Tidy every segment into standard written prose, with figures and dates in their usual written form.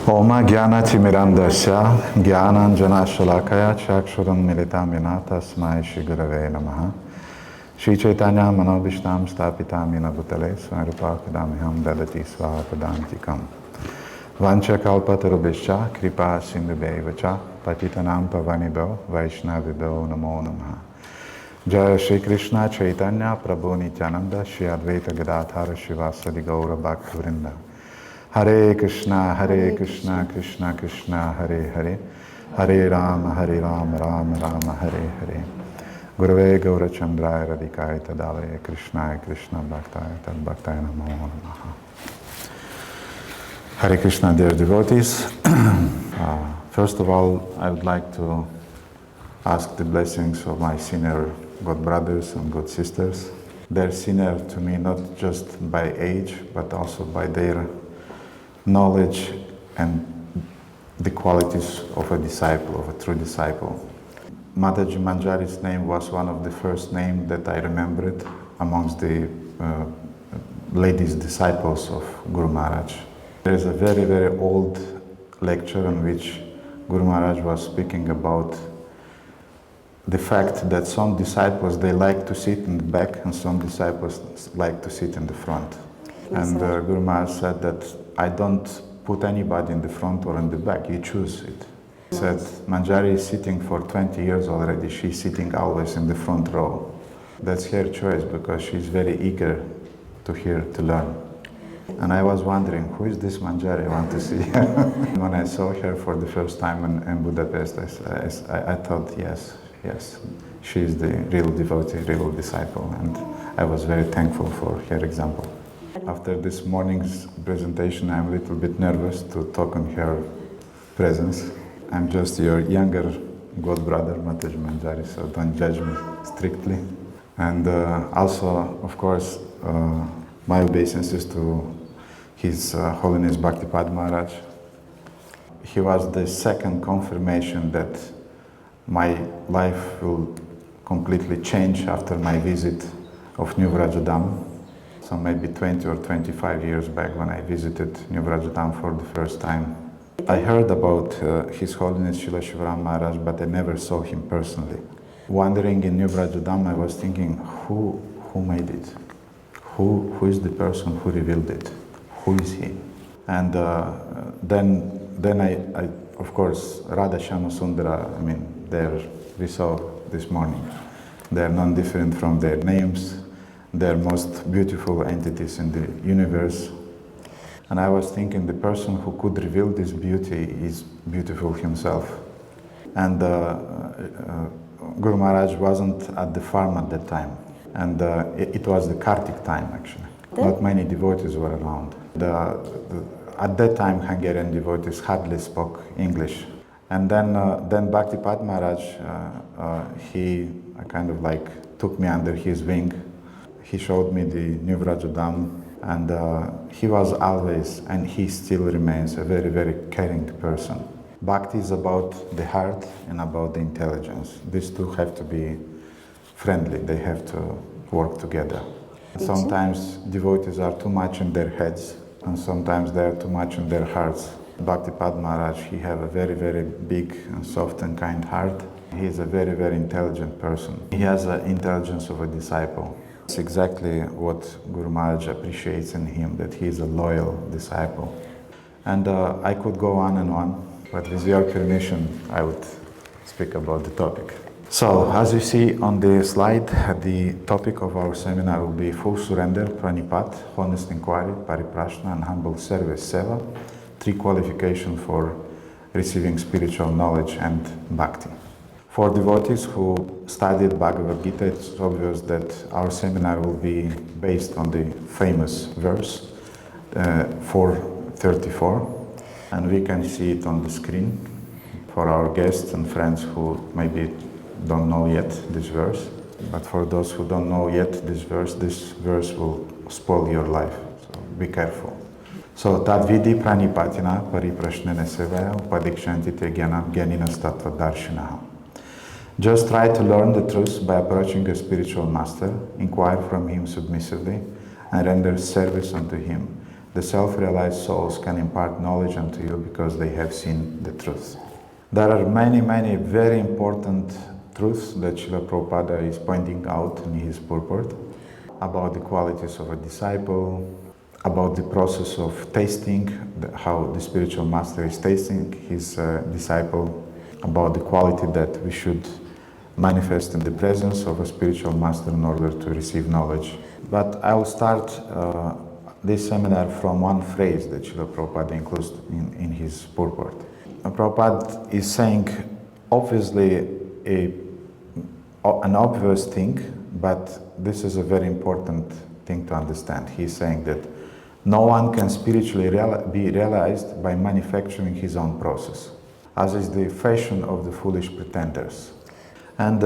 Oma Jnanatimirandasya Jnananjana Shalakaya Chakshuram Militam Yena Tasmai Shri Gurave Namaha Shri Chaitanya Manobhishtam Stapitam Yena Bhutale Swarupakadamiham Dadati Swapadantikam Vancha Kalpatarubhishcha Kripa Sindhubevacha Patitanam Pavanido Vaishnavido Namo Namaha Jaya Shri Krishna Chaitanya Prabhu Nityananda Shri Advaita Gadadhara Shivasadi Gaura Bhaktivinoda Hare Krishna, Krishna Krishna, Hare Hare, Hare Rama, Rama Rama, Hare Hare. Gurave Gaura Chandraya Radhikaya Tadalaya Krishna Bhaktaya Tad Bhaktaya Namo Namaha. Hare Krishna, dear devotees. First of all, I would like to ask the blessings of my senior God brothers and God sisters. They're senior to me not just by age, but also by their knowledge and the qualities of a disciple, of a true disciple. Mataji Manjari's name was one of the first names that I remembered amongst the ladies disciples of Guru Maharaj. There is a very, very old lecture in which Guru Maharaj was speaking about the fact that some disciples, they like to sit in the back and some disciples like to sit in the front. And Guru Maharaj said that I don't put anybody in the front or in the back, you choose it. He said, Manjari is sitting for 20 years already, she's sitting always in the front row. That's her choice because she's very eager to hear, to learn. And I was wondering, who is this Manjari I want to see? When I saw her for the first time in Budapest, I thought, yes, she's the real devotee, real disciple, and I was very thankful for her example. After this morning's presentation, I'm a little bit nervous to talk in her presence. I'm just your younger God brother, Mataji Manjari, so don't judge me strictly. And also, of course, my obeisances to His Holiness Bhактипāda Maharaj. He was the second confirmation that my life will completely change after my visit of New Vrajadam. So maybe 20 or 25 years back when I visited New Vrajadam for the first time. I heard about His Holiness Srila Shivaram Maharaj, but I never saw him personally. Wandering in New Vrajadam, I was thinking, who made it? Who is the person who revealed it? Who is he? And then I of course, Radha Shama Sundara, there we saw this morning. They're non-different from their names. They're most beautiful entities in the universe. And I was thinking the person who could reveal this beauty is beautiful himself. And Guru Maharaj wasn't at the farm at that time. And it was the Kartik time actually. Not many devotees were around. At that time, Hungarian devotees hardly spoke English. And then Bhактипāda Maharaj, he kind of like took me under his wing. He showed me the New Vrajadam, and he was always, and he still remains, a very, very caring person. Bhakti is about the heart and about the intelligence. These two have to be friendly, they have to work together. Sometimes devotees are too much in their heads, and sometimes they are too much in their hearts. Bhактипāda Maharaj, he has a very, very big and soft and kind heart. He is a very, very intelligent person. He has the intelligence of a disciple. It's exactly what Guru Maharaj appreciates in him, that he is a loyal disciple. And I could go on and on, but with your permission, I would speak about the topic. So, as you see on the slide, the topic of our seminar will be full surrender, pranipat, honest inquiry, pariprashna, and humble service, seva, 3 qualifications for receiving spiritual knowledge and bhakti. For devotees who studied Bhagavad Gita, it's obvious that our seminar will be based on the famous verse 434, and we can see it on the screen for our guests and friends who maybe don't know yet this verse. But for those who don't know yet this verse will spoil your life, so be careful. So, tad vidi pranipatina pariprashnene sevaya upadikshanti te gyanam gyaninas tattva darshinaha. Just try to learn the truth by approaching a spiritual master, inquire from him submissively, and render service unto him. the self-realized souls can impart knowledge unto you because they have seen the truth. There are many, many very important truths that Srila Prabhupada is pointing out in his purport about the qualities of a disciple, about the process of tasting, how the spiritual master is tasting his disciple, about the quality that we should manifest in the presence of a spiritual master in order to receive knowledge. But I will start this seminar from one phrase that Srila Prabhupada includes in his purport. Prabhupada is saying, obviously, an obvious thing, but this is a very important thing to understand. He's saying that no one can spiritually be realized by manufacturing his own process, as is the fashion of the foolish pretenders. And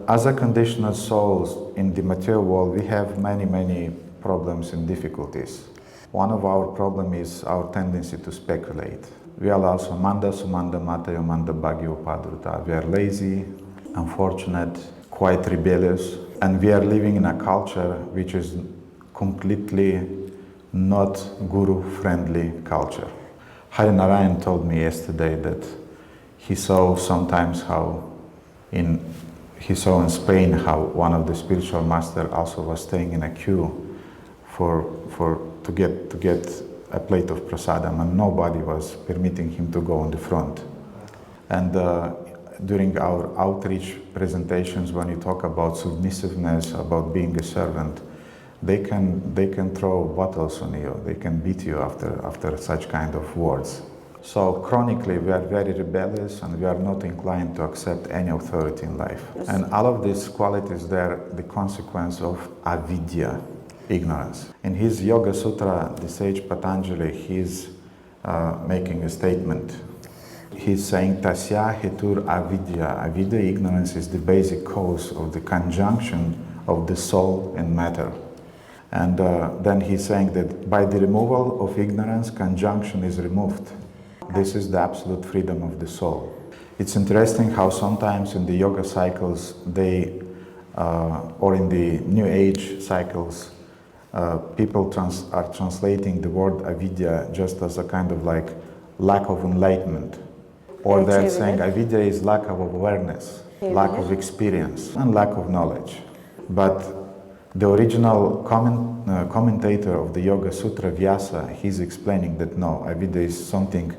as a conditioned souls in the material world, we have many, many problems and difficulties. One of our problems is our tendency to speculate. We are also manda sumanda matayo manda bhagyo padruta. We are lazy, unfortunate, quite rebellious, and we are living in a culture which is completely not guru-friendly culture. Hari Narayan told me yesterday that he saw sometimes how he saw in Spain how one of the spiritual masters also was staying in a queue to get a plate of prasadam, and nobody was permitting him to go on the front. And during our outreach presentations, when you talk about submissiveness, about being a servant, they can throw bottles on you. They can beat you after such kind of words. So chronically, we are very rebellious and we are not inclined to accept any authority in life. Yes. And all of these qualities, they're the consequence of avidya, ignorance. In his Yoga Sutra, the sage Patanjali, he's making a statement. He's saying, Tasya hetur avidya. Avidya, ignorance, is the basic cause of the conjunction of the soul and matter. And then he's saying that by the removal of ignorance, conjunction is removed. This is the absolute freedom of the soul. It's interesting how sometimes in the yoga cycles, or in the New Age cycles, people are translating the word avidya just as a kind of like lack of enlightenment. Or they're saying avidya is lack of awareness, lack of experience, and lack of knowledge. But the original commentator of the Yoga Sutra, Vyasa, he's explaining that no, avidya is something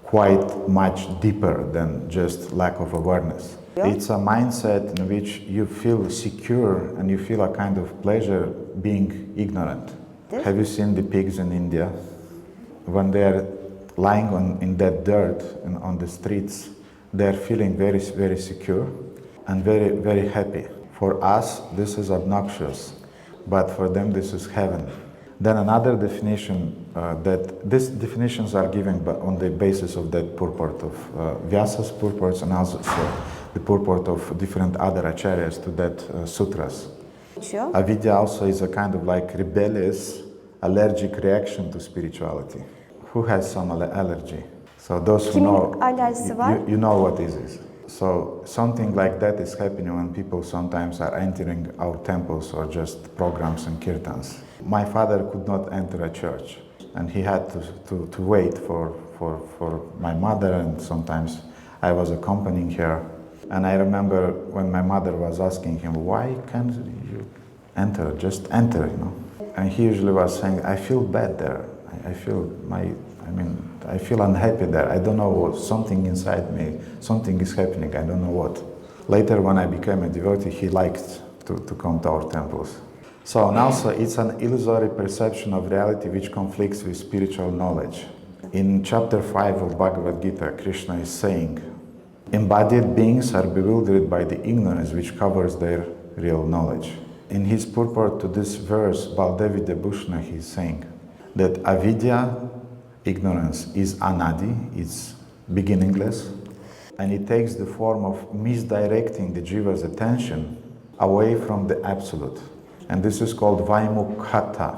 quite much deeper than just lack of awareness. Yeah. It's a mindset in which you feel secure and you feel a kind of pleasure being ignorant. Yes. Have you seen the pigs in India? When they're lying in that dirt and on the streets, they're feeling very, very secure and very, very happy. For us, this is obnoxious, but for them, this is heaven. Then another definition, that these definitions are given on the basis of that purport of Vyasa's purports and also the purport of different other acharyas to that sutras. Sure. Avidya also is a kind of like rebellious, allergic reaction to spirituality. Who has some allergy? So those who know, you know what this is. So something like that is happening when people sometimes are entering our temples or just programs and kirtans. My father could not enter a church and he had to wait for my mother, and sometimes I was accompanying her. And I remember when my mother was asking him, why can't you enter, just enter, you know? And he usually was saying, I feel bad there. I feel unhappy there. I don't know what, something inside me, something is happening, I don't know what. Later when I became a devotee, he liked to come to our temples. So and also it's an illusory perception of reality which conflicts with spiritual knowledge. In chapter 5 of Bhagavad Gita, Krishna is saying, embodied beings are bewildered by the ignorance which covers their real knowledge. In his purport to this verse, Baldevi Debhushna, he is saying that avidya, ignorance, is anadi, it's beginningless, and it takes the form of misdirecting the jiva's attention away from the absolute. And this is called vaimukhata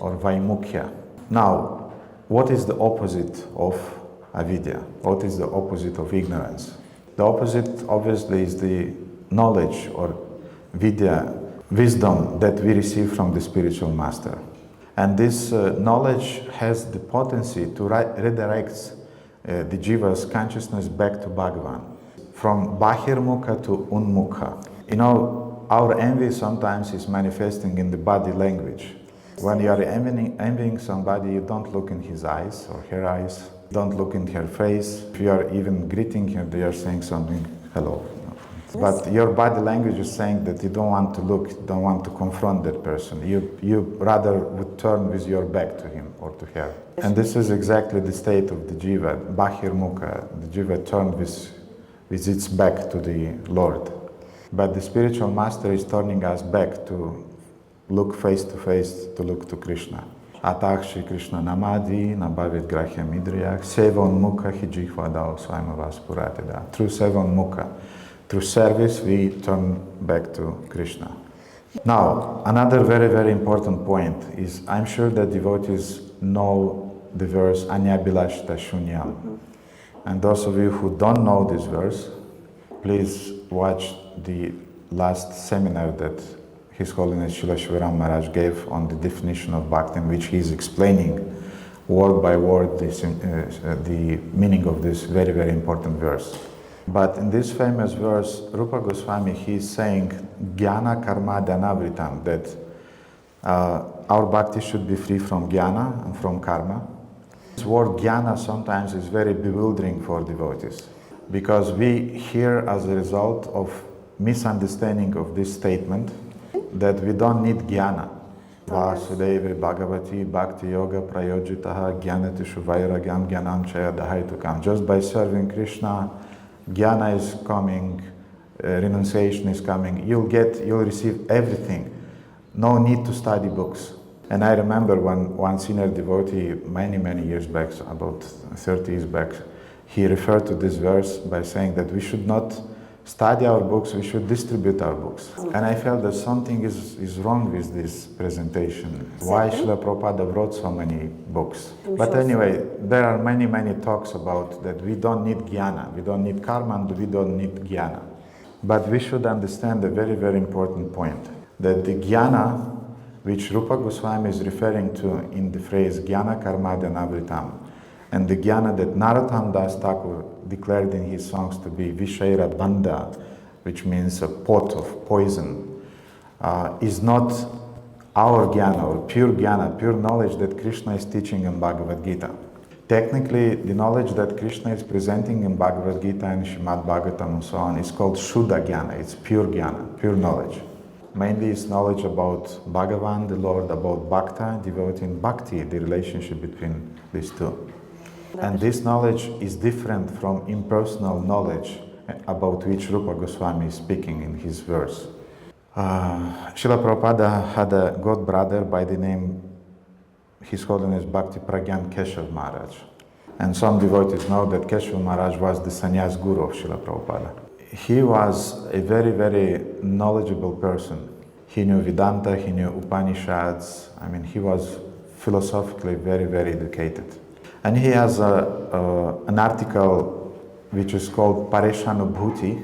or vaimukhya. Now, what is the opposite of avidya? What is the opposite of ignorance? The opposite, obviously, is the knowledge or vidya, wisdom that we receive from the spiritual master. And this knowledge has the potency to redirect the jiva's consciousness back to Bhagavan, from Bahirmukha to Unmukha. You know, our envy sometimes is manifesting in the body language. When you are envying somebody, you don't look in his eyes or her eyes, don't look in her face. If you are even greeting her, they are saying something, hello. But your body language is saying that you don't want to look, don't want to confront that person. You rather would turn with your back to him or to her. And this is exactly the state of the jiva, Bahirmukha. The jiva turned with its back to the Lord. But the spiritual master is turning us back to look face to face, to look to Krishna. Atah Shri Krishna Namadi, Nabhavit Grahya Midriyak, Sevan Mukha Hijihvadao Swaimavas Puratida. Through Sevan Mukha, through service, we turn back to Krishna. Now, another very, very important point is, I'm sure that devotees know the verse Anyabhilashita Shunyam. And those of you who don't know this verse, please watch the last seminar that His Holiness Srila Shivaram Maharaj gave on the definition of bhakti, in which he is explaining word by word the meaning of this very, very important verse. But in this famous verse, Rupa Goswami, he is saying Jnana Karma Dhanavritam, that our bhakti should be free from jnana and from karma. This word jnana sometimes is very bewildering for devotees, because we hear as a result of misunderstanding of this statement that we don't need jnana. Vasudeva Bhagavati Bhakti Yoga Prayojitaha Jnanatishu Vairagyam Jnanam Chaya Dahaitukam. Just by serving Krishna, jnana is coming, renunciation is coming. You'll receive everything. No need to study books. And I remember one senior devotee many, many years back, about 30 years back, he referred to this verse by saying that we should not study our books, we should distribute our books. And I felt that something is wrong with this presentation. Why Srila Prabhupada wrote so many books? But anyway, there are many, many talks about that we don't need jnana, we don't need karma, and we don't need jnana. But we should understand a very, very important point, that the jnana which Rupa Goswami is referring to in the phrase Jnana Karma Dhanavritam, and the jnana that Narottam Das Thakur declared in his songs to be Vishaira Bandha, which means a pot of poison, is not our jnana or pure jnana, pure knowledge that Krishna is teaching in Bhagavad Gita. Technically, the knowledge that Krishna is presenting in Bhagavad Gita and Srimad Bhagavatam and so on is called Shuddha Jnana, it's pure jnana, pure knowledge. Mainly it's knowledge about Bhagavan, the Lord, about Bhakta, devotee, and Bhakti, the relationship between these two. And this knowledge is different from impersonal knowledge about which Rupa Goswami is speaking in his verse. Srila Prabhupada had a god brother by the name His Holiness Bhakti Pragyan Keshav Maharaj. And some devotees know that Keshav Maharaj was the sannyas guru of Srila Prabhupada. He was a very, very knowledgeable person. He knew Vedanta, he knew Upanishads. I mean, he was philosophically very, very educated. And he has an article which is called Pareshanubhuti,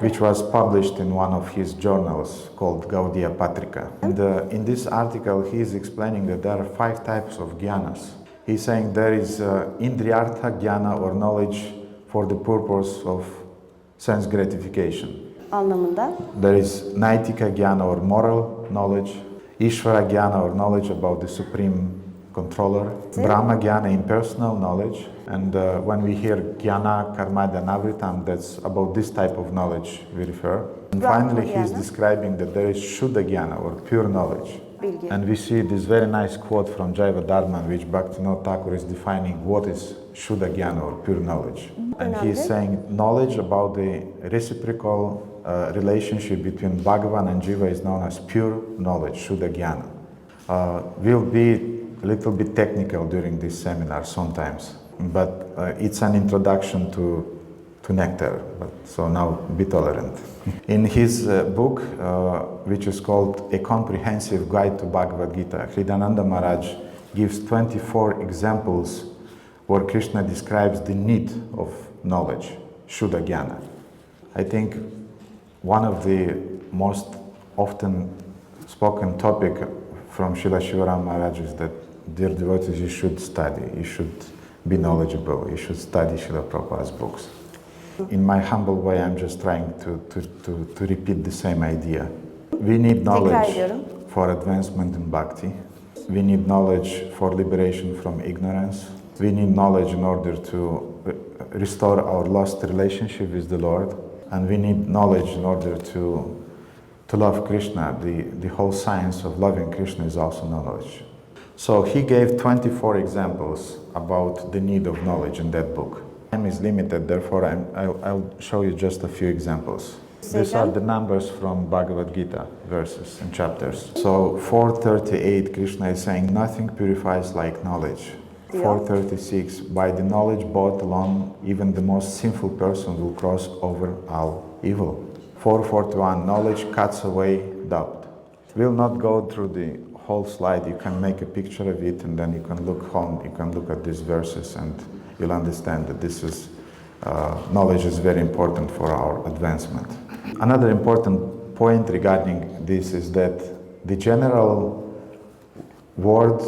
which was published in one of his journals called Gaudiya Patrika. And in this article, he is explaining that there are 5 types of jnanas. He's saying there is Indriyartha jnana, or knowledge for the purpose of sense gratification. Anlamında. There is Naitika jnana, or moral knowledge. Ishvara jnana, or knowledge about the supreme controller. Brahma jnana, impersonal knowledge. And when we hear jnana karma dhanavritam, that's about this type of knowledge we refer. And finally, he is describing that there is Shuddha jnana, or pure knowledge. And we see this very nice quote from Jaiva Dharma, in which Bhaktivinoda Thakur is defining what is Shuddha jnana, or pure knowledge. And he is saying knowledge about the reciprocal relationship between Bhagavan and Jiva is known as pure knowledge, Shuddha jnana. We'll be a little bit technical during this seminar sometimes, but it's an introduction to nectar, so now be tolerant. In his book, which is called A Comprehensive Guide to Bhagavad Gita, Hridayananda Maharaj gives 24 examples where Krishna describes the need of knowledge, Shuddha jnana. I think one of the most often spoken topic from Srila Shivaram Maharaj is that, dear devotees, you should study, you should be knowledgeable, you should study Srila Prabhupada's books. In my humble way, I'm just trying to repeat the same idea. We need knowledge for advancement in bhakti. We need knowledge for liberation from ignorance. We need knowledge in order to restore our lost relationship with the Lord. And we need knowledge in order to love Krishna. The whole science of loving Krishna is also knowledge. So he gave 24 examples about the need of knowledge in that book. Time is limited, therefore I'll show you just a few examples. These are the numbers from Bhagavad Gita, verses and chapters. So 438, Krishna is saying, nothing purifies like knowledge. 436, by the knowledge bought alone, even the most sinful person will cross over all evil. 441, knowledge cuts away doubt. We'll not go through the whole slide. You can make a picture of it and then you can look home, you can look at these verses and you'll understand that this is, knowledge is very important for our advancement. Another important point regarding this is that the general word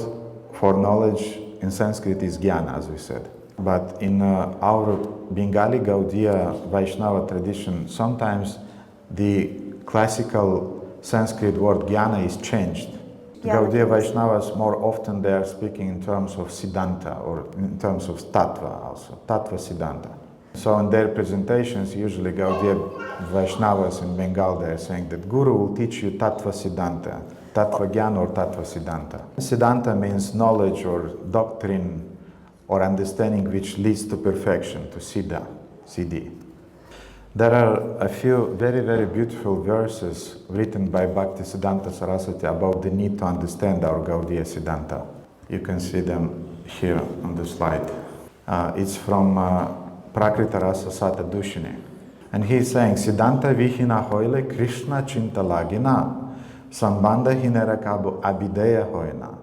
for knowledge in Sanskrit is jnana, as we said. But in our Bengali Gaudiya Vaishnava tradition, sometimes the classical Sanskrit word jnana is changed. Gaudiya Vaishnavas, more often they are speaking in terms of Siddhanta or in terms of Tattva also, Tattva Siddhanta. So in their presentations, usually Gaudiya Vaishnavas in Bengal, they are saying that Guru will teach you Tattva Siddhanta, Tattva Jnana or Tattva Siddhanta. Siddhanta means knowledge or doctrine or understanding which leads to perfection, to Siddha, Siddhi. There are a few very, very beautiful verses written by Bhaktisiddhanta Saraswati about the need to understand our Gaudiya Siddhanta. You can see them here on the slide. It's from Prakrita Rasa Sata Dushini. And he is saying, Siddhanta vihina hoile Krishna chintalagina, sambandha hinerakabu abideya hoina.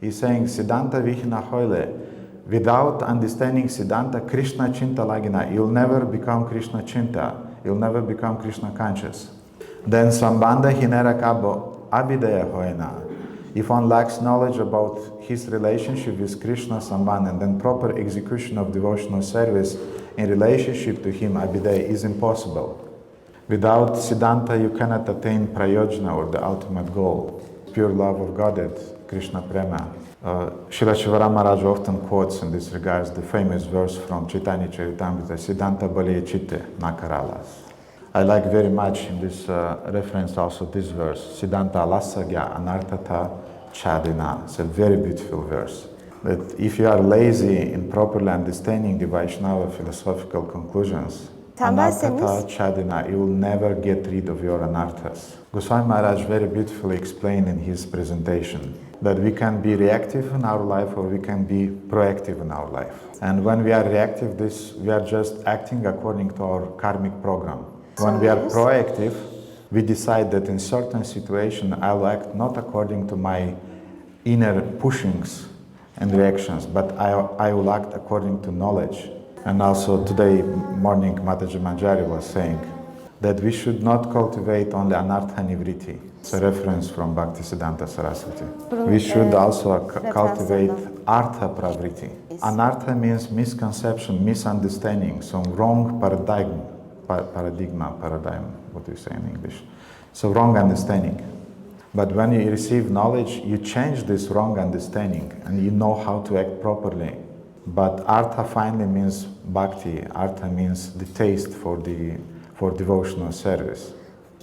He's saying, Siddhanta vihina hoile, without understanding Siddhanta, Krishna Chinta Lagina, you'll never become Krishna Chinta, you'll never become Krishna conscious. Then Sambandha Hinera Kabo Abhideya Hoena. If one lacks knowledge about his relationship with Krishna Sambandha and then proper execution of devotional service in relationship to him, Abhideya, is impossible. Without Siddhanta, you cannot attain Prayojana or the ultimate goal, pure love of Godhead, Krishna Prema. Srila Shivaram Maharaj often quotes in this regards the famous verse from Chaitanya Charitamrita, Siddhanta Baliya Chitte Nakaralas. I like very much in this reference also this verse, Siddhanta Alasagya Anartata Chadina. It's a very beautiful verse. That if you are lazy in properly understanding the Vaishnava philosophical conclusions, Anartata Chadina, you will never get rid of your anarthas. Goswami Maharaj very beautifully explained in his presentation that we can be reactive in our life or we can be proactive in our life. And when we are reactive, we are just acting according to our karmic program. When we are proactive, we decide that in certain situation I'll act not according to my inner pushings and reactions, but I will act according to knowledge. And also today morning Mataji Manjari was saying that we should not cultivate only anartha nivriti. It's a reference from Bhaktisiddhanta Saraswati. We should also cultivate artha pravriti. Anartha means misconception, misunderstanding, some wrong paradigm, what do you say in English? So wrong understanding. But when you receive knowledge, you change this wrong understanding and you know how to act properly. But artha finally means bhakti. Artha means the taste for devotional service.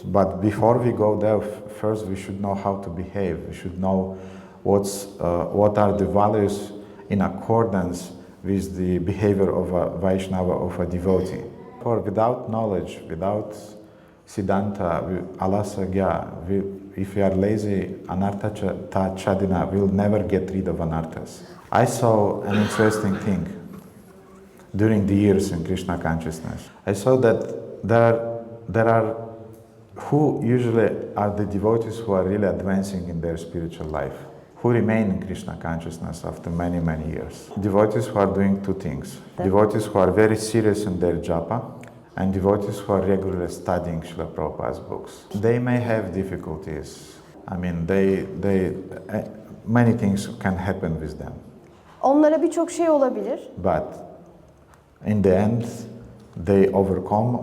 But before we go there, first we should know how to behave. We should know what are the values in accordance with the behavior of a Vaishnava, of a devotee. For without knowledge, without Siddhanta, Alasagya, if we are lazy, Anartha Chadina, we'll never get rid of anarthas. I saw an interesting thing during the years in Krishna consciousness. I saw that there are who usually are the devotees who are really advancing in their spiritual life, who remain in Krishna consciousness after many, many years. Devotees who are doing two things. Devotees who are very serious in their japa, and devotees who are regularly studying Srila Prabhupada's books. They may have difficulties I mean, many things can happen with them. Onlara birçok şey olabilir. But in the end, they overcome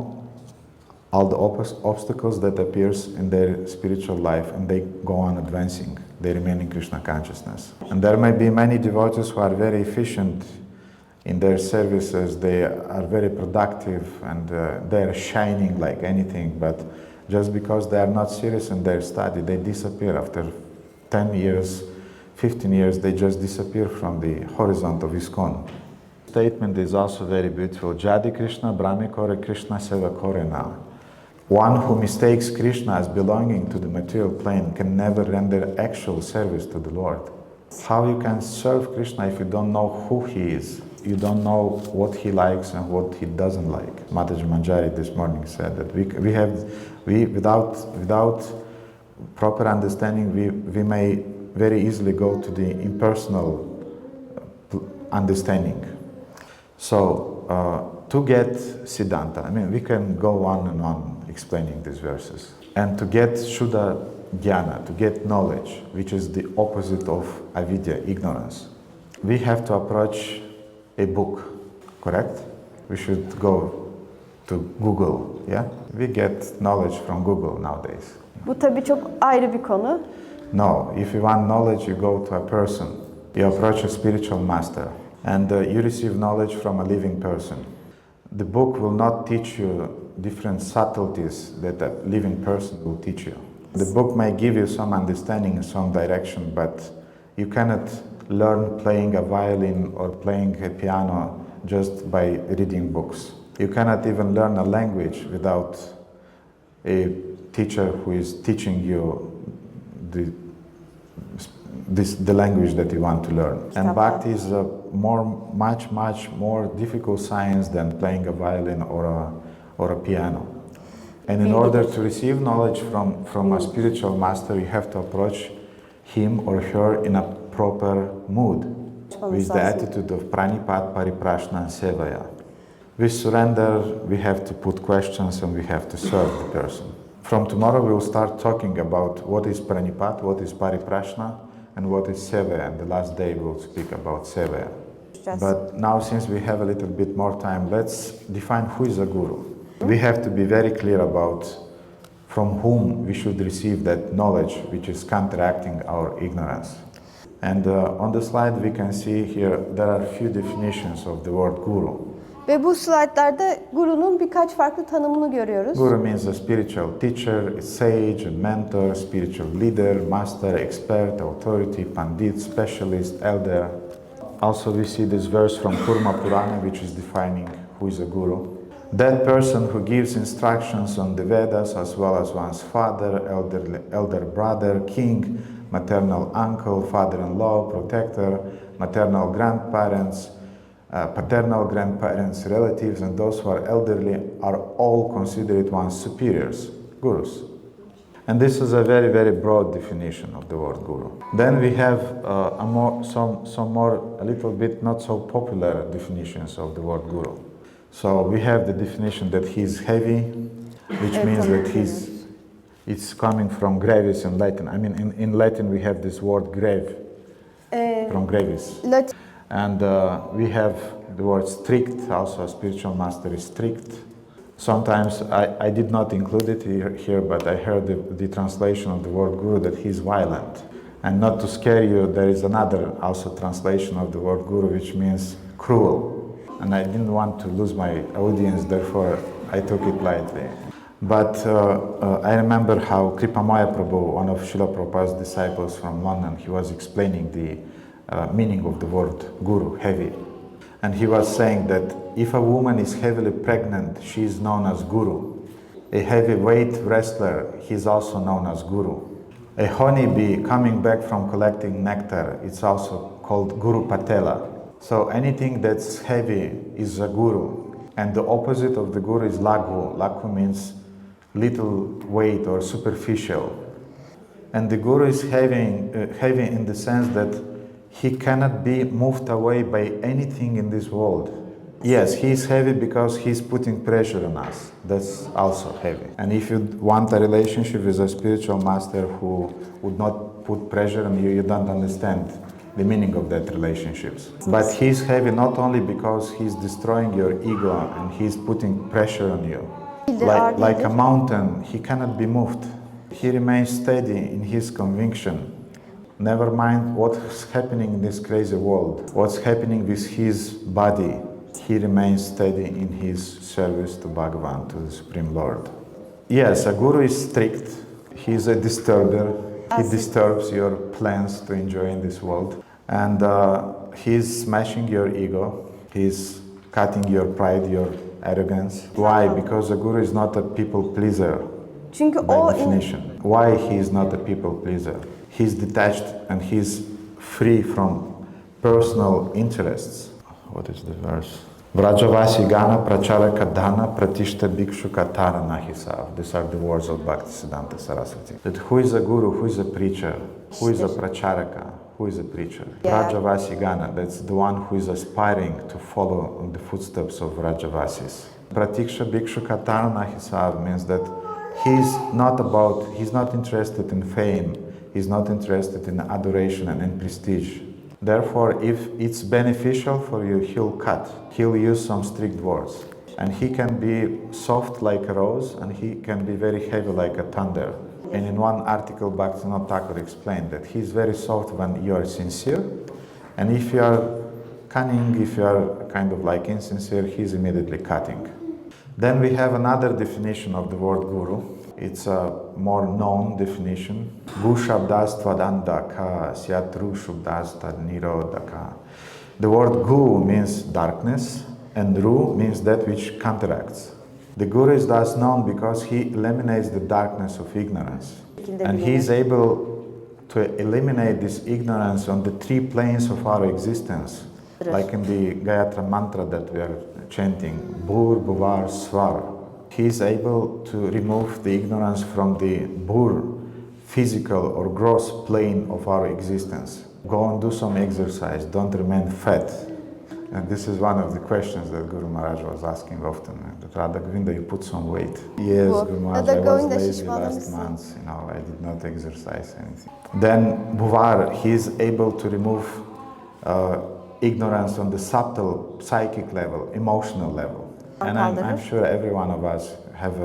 all the obstacles that appears in their spiritual life, and they go on advancing. They remain in Krishna consciousness. And there may be many devotees who are very efficient in their services. They are very productive, and they are shining like anything. But just because they are not serious in their study, they disappear after 10 years, 15 years. They just disappear from the horizon of ISKCON. Statement is also very beautiful. Jadi Krishna Brahme Kore Krishna Seva Kore Na. One who mistakes Krishna as belonging to the material plane can never render actual service to the Lord. How you can serve Krishna if you don't know who he is? You don't know what he likes and what he doesn't like. Mataji Manjari this morning said that without proper understanding, we may very easily go to the impersonal understanding. So to get Siddhanta, I mean, we can go on and on explaining these verses. And to get Shuddha Jnana, to get knowledge, which is the opposite of avidya, ignorance, we have to approach a book, correct? We should go to Google, yeah? We get knowledge from Google nowadays. Bu tabii çok ayrı bir konu. No, if you want knowledge, you go to a person. You approach a spiritual master, and you receive knowledge from a living person. The book will not teach you different subtleties that a living person will teach you. The book may give you some understanding in some direction, but you cannot learn playing a violin or playing a piano just by reading books. You cannot even learn a language without a teacher who is teaching you the language that you want to learn. And Bhakti is a much more difficult science than playing a violin or a piano. And in order to receive knowledge from a spiritual master, you have to approach him or her in a proper mood, with the attitude of pranipat, pariprashna, and sevaya. With surrender, we have to put questions and we have to serve the person. From tomorrow, we will start talking about what is pranipat, what is pariprashna, and what is sevaya. And the last day, we will speak about sevaya. But now, since we have a little bit more time, let's define who is a guru. We have to be very clear about from whom we should receive that knowledge which is counteracting our ignorance. And on the slide we can see here there are few definitions of the word guru. Ve bu slaytlarda gurunun birkaç farklı tanımını görüyoruz. Guru means a spiritual teacher, a sage, a mentor, spiritual leader, master, expert, authority, pandit, specialist, elder. Also we see this verse from Kurma Purana which is defining who is a guru. That person who gives instructions on the Vedas as well as one's father, elder brother, king, maternal uncle, father-in-law, protector, maternal grandparents, paternal grandparents, relatives, and those who are elderly are all considered one's superiors, gurus. And this is a very broad definition of the word guru. Then we have a little bit not so popular definitions of the word guru. So we have the definition that he's heavy, which means that it's coming from gravis in Latin. I mean, in Latin we have this word grave, from gravis. And we have the word strict, also a spiritual master is strict. Sometimes I did not include it here, but I heard the translation of the word guru that he's violent. And not to scare you, there is another also translation of the word guru, which means cruel. And I didn't want to lose my audience, therefore I took it lightly. But I remember how Kripamaya Prabhu, one of Srila Prabhupada's disciples from London, he was explaining the meaning of the word guru, heavy. And he was saying that if a woman is heavily pregnant, she is known as guru. A heavyweight wrestler, he is also known as guru. A honeybee coming back from collecting nectar, it's also called guru patela. So anything that's heavy is a guru. And the opposite of the guru is laghu. Laghu means little weight or superficial. And the guru is heavy in the sense that he cannot be moved away by anything in this world. Yes, he's heavy because he's putting pressure on us. That's also heavy. And if you want a relationship with a spiritual master who would not put pressure on you, you don't understand the meaning of that relationships. But he's heavy not only because he's destroying your ego and he's putting pressure on you. Like a mountain, he cannot be moved. He remains steady in his conviction. Never mind what's happening in this crazy world, what's happening with his body. He remains steady in his service to Bhagavan, to the Supreme Lord. Yes, a guru is strict. He's a disturber. He disturbs your plans to enjoy in this world. And he's smashing your ego. He's cutting your pride, your arrogance. Why? Because a guru is not a people pleaser by definition. Why he is not a people pleaser? He's detached and he's free from personal interests. What is the verse? Vrajavasi gana pracharaka dhana pratishta bhikshu katara nahisav. These are the words of Bhaktisiddhanta Saraswati. That who is a guru, who is a preacher, who is a pracharaka, who is a preacher? Vrajavasi gana, that's the one who is aspiring to follow the footsteps of Vrajavasis. Pratiksha bhikshu katara nahisav means that he's not interested in fame, he's not interested in adoration and in prestige. Therefore, if it's beneficial for you, he'll use some strict words. And he can be soft like a rose, and he can be very heavy like a thunder. And in one article, Bhaktivinoda Thakur explained that he's very soft when you are sincere, and if you are cunning, if you are kind of like insincere, he's immediately cutting. Then we have another definition of the word guru. It's a more known definition. Gu shabdas tvadandaka syatru shabdas tad nirodaka. The word gu means darkness, and ru means that which counteracts. The guru is thus known because he eliminates the darkness of ignorance. And he is able to eliminate this ignorance on the three planes of our existence. Like in the Gayatri mantra that we are chanting, Bhur, Bhuvar, Svar. He is able to remove the ignorance from the Bhur, physical or gross plane of our existence. Go and do some exercise, don't remain fat. And this is one of the questions that Guru Maharaj was asking often. Radha Govinda, you put some weight. Yes, Guru Maharaj, I was lazy last month, I did not exercise anything. Then Bhuvar, he is able to remove ignorance on the subtle psychic level, emotional level. And I'm sure every one of us have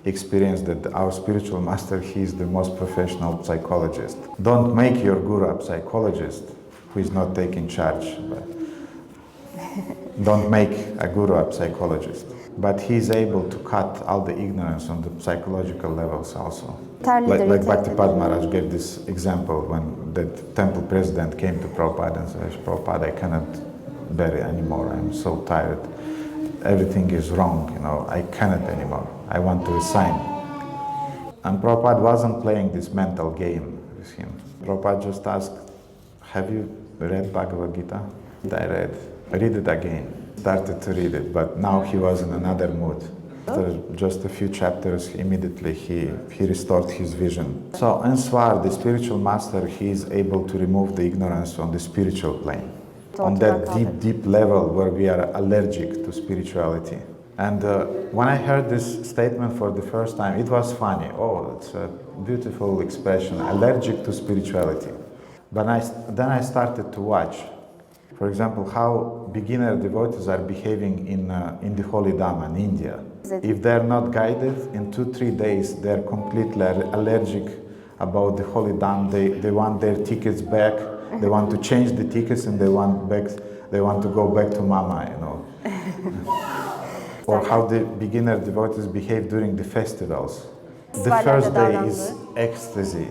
experienced that our spiritual master, he is the most professional psychologist. Don't make your guru a psychologist who is not taking charge. Don't make a guru a psychologist. But he is able to cut all the ignorance on the psychological levels also. Like Bhaktipada Maharaj gave this example when the temple president came to Prabhupada and said, Prabhupada, I cannot bear it anymore, I'm so tired. Everything is wrong, I cannot anymore. I want to resign. And Prabhupada wasn't playing this mental game with him. Prabhupada just asked, have you read Bhagavad Gita? I read. Read it again. Started to read it, but now he was in another mood. After just a few chapters, immediately he restored his vision. So in Swar, the spiritual master, he is able to remove the ignorance on the spiritual plane. On that deep level where we are allergic to spirituality. And when I heard this statement for the first time, it was funny. Oh, it's a beautiful expression, allergic to spirituality. But then I started to watch, for example, how beginner devotees are behaving in the Holy Dham in India. If they're not guided, in 2-3 days, they're completely allergic about the Holy Dham. They want their tickets back. They want to change the tickets and they want to go back to Mama, Or how the beginner devotees behave during the festivals. The first day is ecstasy.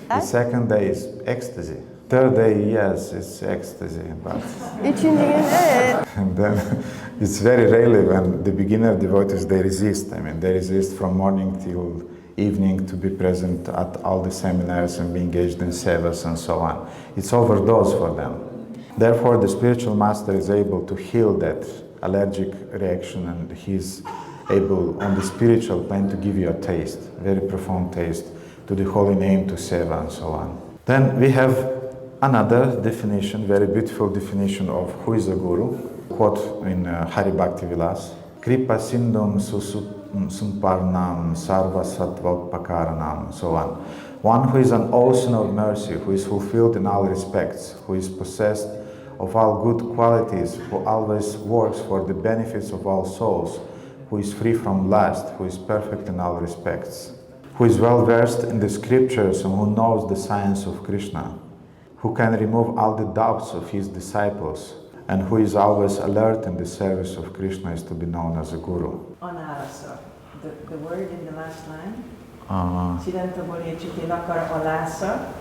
The second day is ecstasy. Third day, yes, it's ecstasy. But and then it's very rarely when the beginner devotees, they resist. They resist from morning till evening to be present at all the seminars and be engaged in sevas and so on. It's overdose for them. Therefore, the spiritual master is able to heal that allergic reaction, and he's able on the spiritual plane to give you a taste, very profound taste, to the holy name, to seva and so on. Then we have another definition, very beautiful definition of who is a guru. quote in Hari Bhakti Vilas, Kripa Sindhum Sumparnam Sarva Sattvapakaranam, so on. One who is an ocean of mercy, who is fulfilled in all respects, who is possessed of all good qualities, who always works for the benefits of all souls, who is free from lust, who is perfect in all respects, who is well versed in the scriptures and who knows the science of Krishna, who can remove all the doubts of his disciples, and who is always alert in the service of Krishna is to be known as a guru. Análasa. The word in the last line. Siddhanta Bodhicitta Lakar Alasa.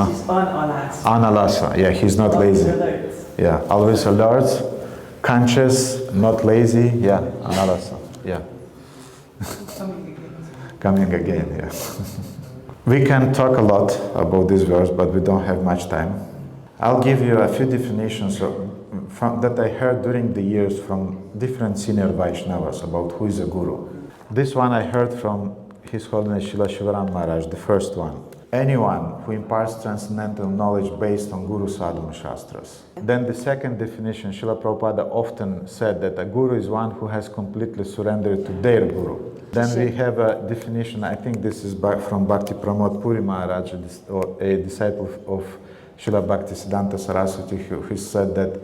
This is Analasa. Analasa, yeah, he's not lazy. Alert. Yeah, always alert, conscious, not lazy, yeah, Analasa, yeah. Coming again, yeah. We can talk a lot about this verse, but we don't have much time. I'll give you a few definitions that I heard during the years from different senior Vaishnavas about who is a guru. This one I heard from His Holiness Srila Shivaram Maharaj, the first one. Anyone who imparts transcendental knowledge based on Guru Sadhana Shastras. Then the second definition, Srila Prabhupada often said that a guru is one who has completely surrendered to their guru. Then we have a definition, I think this is from Bhakti Pramod Puri Maharaj, a disciple of Srila Bhaktisiddhanta Saraswati, who said that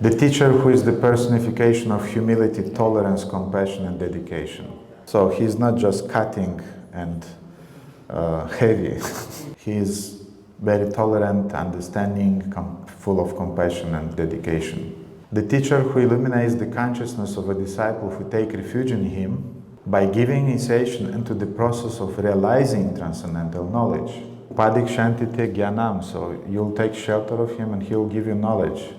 the teacher who is the personification of humility, tolerance, compassion and dedication. So he's not just cutting and heavy. He is very tolerant, understanding, full of compassion and dedication. The teacher who illuminates the consciousness of a disciple who take refuge in him by giving initiation into the process of realizing transcendental knowledge. Padikshantite Gyanam, so you'll take shelter of him and he'll give you knowledge.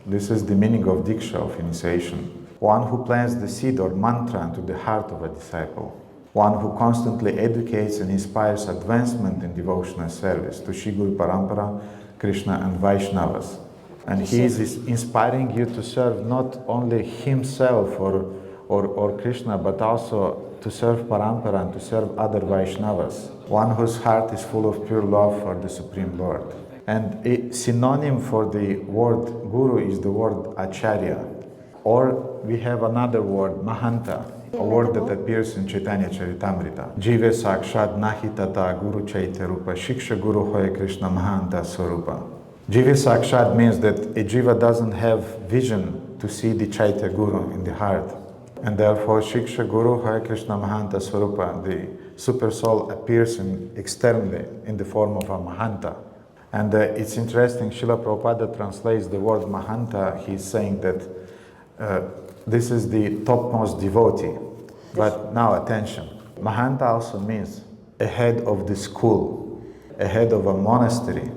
This is the meaning of Diksha, of initiation. One who plants the seed or mantra into the heart of a disciple. One who constantly educates and inspires advancement in devotional service to Shri Guru Parampara, Krishna and Vaishnavas. And he is inspiring you to serve not only himself or Krishna, but also to serve Parampara and to serve other Vaishnavas. One whose heart is full of pure love for the Supreme Lord. And a synonym for the word Guru is the word Acharya. Or we have another word, Mahanta, a word that appears in Chaitanya Charitamrita. Jive Sakshat Nahi Tata Guru Chaitya Rupa Shiksha Guru Hoya Krishna Mahanta Swarupa. Jiva Sakshat means that a Jiva doesn't have vision to see the Chaitya Guru in the heart. And therefore Shiksha Guru Hoya Krishna Mahanta Swarupa, the Super Soul appears externally in the form of a Mahanta. And it's interesting, Srila Prabhupada translates the word Mahanta, he's saying that this is the topmost devotee. But now attention, Mahanta also means a head of the school, a head of a monastery,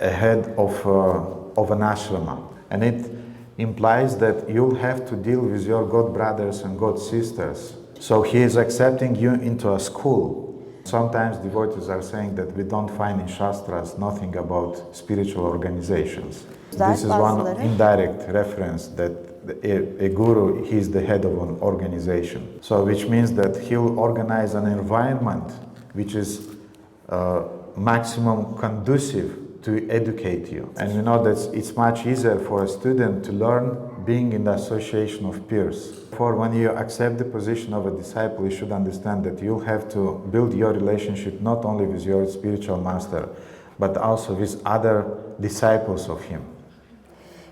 a head of an ashrama. And it implies that you'll have to deal with your god brothers and god sisters. So he is accepting you into a school. Sometimes devotees are saying that we don't find in Shastras nothing about spiritual organizations. This is one indirect reference that a guru, he is the head of an organization. So which means that he'll organize an environment which is maximum conducive to educate you. And we know that it's much easier for a student to learn being in the association of peers. For when you accept the position of a disciple, you should understand that you'll have to build your relationship not only with your spiritual master, but also with other disciples of him.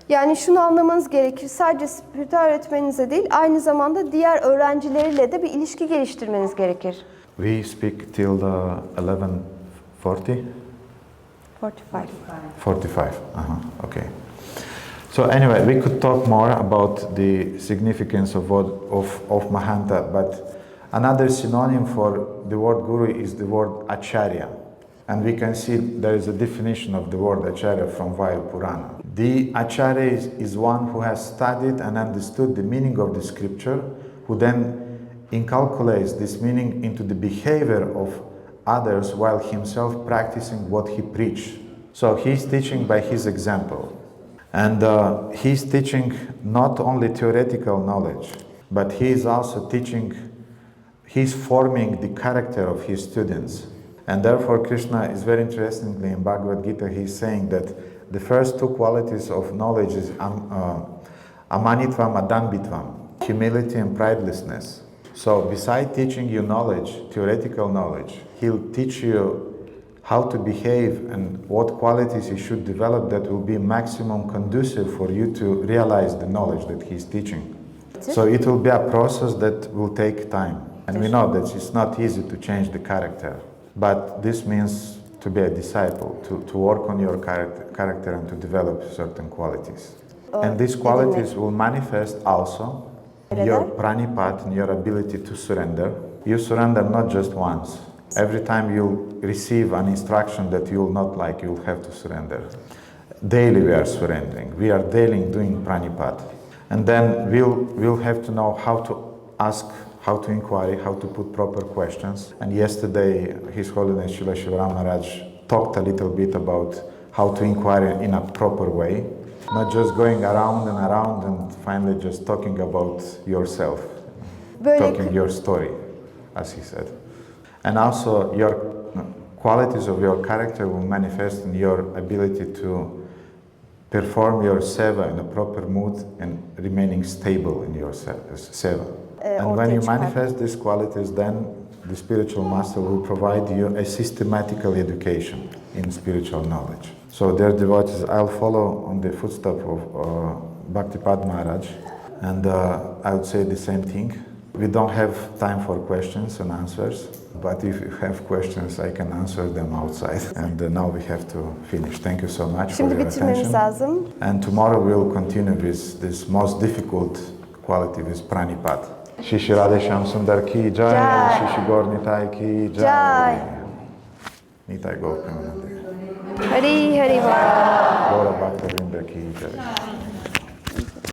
Yani şunu anlamanız gerekir, sadece spiritüel öğretmeninize değil, aynı zamanda diğer öğrencileriyle de bir ilişki geliştirmeniz gerekir. We speak till 11:40? 45. Okay. So anyway, we could talk more about the significance of Mahanta, but another synonym for the word Guru is the word Acharya. And we can see there is a definition of the word Acharya from Vayu Purana. The Acharya is one who has studied and understood the meaning of the scripture, who then inculcates this meaning into the behavior of others while himself practicing what he preached. So he's teaching by his example. And he's teaching not only theoretical knowledge, but he is also teaching, he's forming the character of his students. And therefore Krishna is very interestingly in Bhagavad Gita, he's saying that the first two qualities of knowledge is amanitvam adanbitvam, humility and pridelessness. So beside teaching you knowledge, theoretical knowledge, he'll teach you how to behave and what qualities you should develop that will be maximum conducive for you to realize the knowledge that he's teaching. So it will be a process that will take time. And we know that it's not easy to change the character. But this means to be a disciple, to work on your character and to develop certain qualities. And these qualities will manifest also your pranipat and your ability to surrender. You surrender not just once. Every time you receive an instruction that you will not like, you will have to surrender. Daily we are surrendering. We are daily doing pranipat. And then we'll have to know how to ask, how to inquire, how to put proper questions. And yesterday, His Holiness Srila Shivaram Maharaj talked a little bit about how to inquire in a proper way. Not just going around and finally just talking about yourself. Talking your story, as he said. And also your qualities of your character will manifest in your ability to perform your seva in a proper mood and remaining stable in your seva. And when you manifest these qualities, then the spiritual master will provide you a systematical education in spiritual knowledge. So dear devotees, I'll follow on the footsteps of Bhактипāda Maharaj, and I would say the same thing. We don't have time for questions and answers, but if you have questions, I can answer them outside. And now we have to finish. Thank you so much for your attention. And tomorrow we'll continue with this most difficult quality, with pranipat. Shishi Radhe Shyam Sundar ki jai, Shishi Gaur Nitai ki jai. Nitai Gaur Premanande. Hari Hari Bol. Gaura Bhakta Vrinda ki jai.